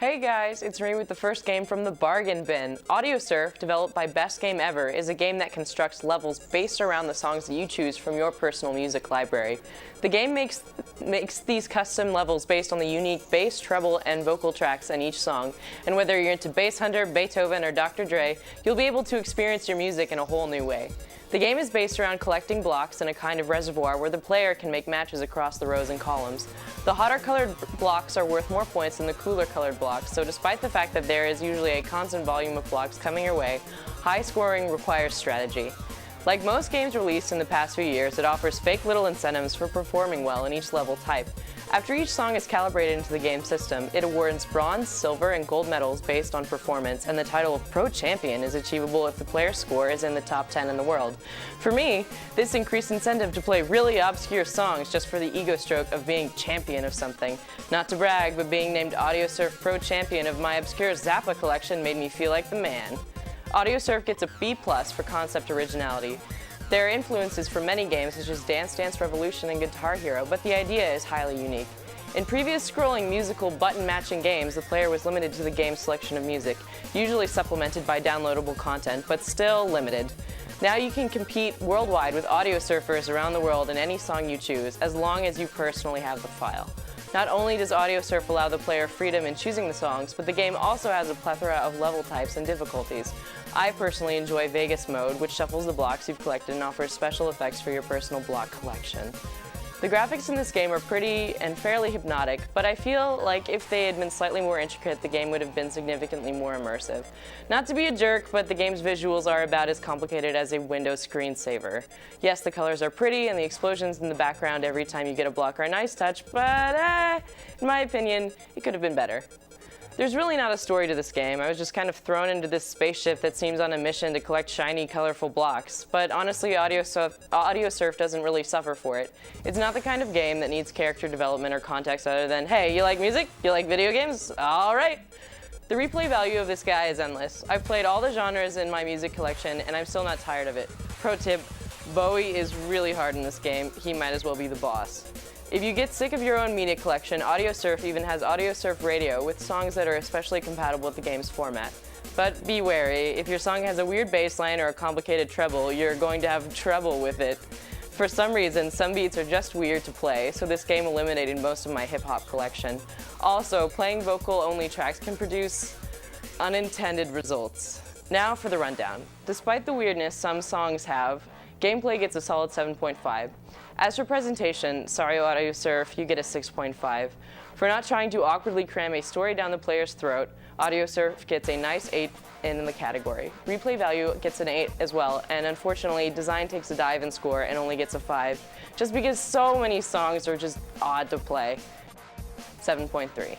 Hey guys, it's me with the first game from the bargain bin. Audiosurf, developed by Best Game Ever, is a game that constructs levels based around the songs that you choose from your personal music library. The game makes these custom levels based on the unique bass, treble, and vocal tracks in each song. And whether you're into Bass Hunter, Beethoven, or Dr. Dre, you'll be able to experience your music in a whole new way. The game is based around collecting blocks in a kind of reservoir where the player can make matches across the rows and columns. The hotter colored blocks are worth more points than the cooler colored blocks, so despite the fact that there is usually a constant volume of blocks coming your way, high scoring requires strategy. Like most games released in the past few years, it offers fake little incentives for performing well in each level type. After each song is calibrated into the game system, it awards bronze, silver, and gold medals based on performance, and the title of Pro Champion is achievable if the player's score is in the top 10 in the world. For me, this increased incentive to play really obscure songs just for the ego stroke of being champion of something. Not to brag, but being named Audiosurf Pro Champion of my obscure Zappa collection made me feel like the man. Audiosurf gets a B+ for concept originality. There are influences from many games such as Dance Dance Revolution and Guitar Hero, but the idea is highly unique. In previous scrolling musical button-matching games, the player was limited to the game's selection of music, usually supplemented by downloadable content, but still limited. Now you can compete worldwide with audio surfers around the world in any song you choose, as long as you personally have the file. Not only does Audiosurf allow the player freedom in choosing the songs, but the game also has a plethora of level types and difficulties. I personally enjoy Vegas mode, which shuffles the blocks you've collected and offers special effects for your personal block collection. The graphics in this game are pretty and fairly hypnotic, but I feel like if they had been slightly more intricate, the game would have been significantly more immersive. Not to be a jerk, but the game's visuals are about as complicated as a Windows screensaver. Yes, the colors are pretty, and the explosions in the background every time you get a block are a nice touch, but in my opinion, it could have been better. There's really not a story to this game. I was just kind of thrown into this spaceship that seems on a mission to collect shiny, colorful blocks. But honestly, Audiosurf doesn't really suffer for it. It's not the kind of game that needs character development or context other than, hey, you like music? You like video games? All right. The replay value of this guy is endless. I've played all the genres in my music collection, and I'm still not tired of it. Pro tip, Bowie is really hard in this game. He might as well be the boss. If you get sick of your own media collection, Audiosurf even has Audiosurf Radio with songs that are especially compatible with the game's format. But be wary, if your song has a weird bass line or a complicated treble, you're going to have trouble with it. For some reason, some beats are just weird to play, so this game eliminated most of my hip-hop collection. Also, playing vocal-only tracks can produce unintended results. Now for the rundown. Despite the weirdness some songs have, gameplay gets a solid 7.5. As for presentation, sorry Audiosurf, you get a 6.5. For not trying to awkwardly cram a story down the player's throat, Audiosurf gets a nice 8 in the category. Replay value gets an 8 as well, and unfortunately, design takes a dive in score and only gets a 5, just because so many songs are just odd to play. 7.3.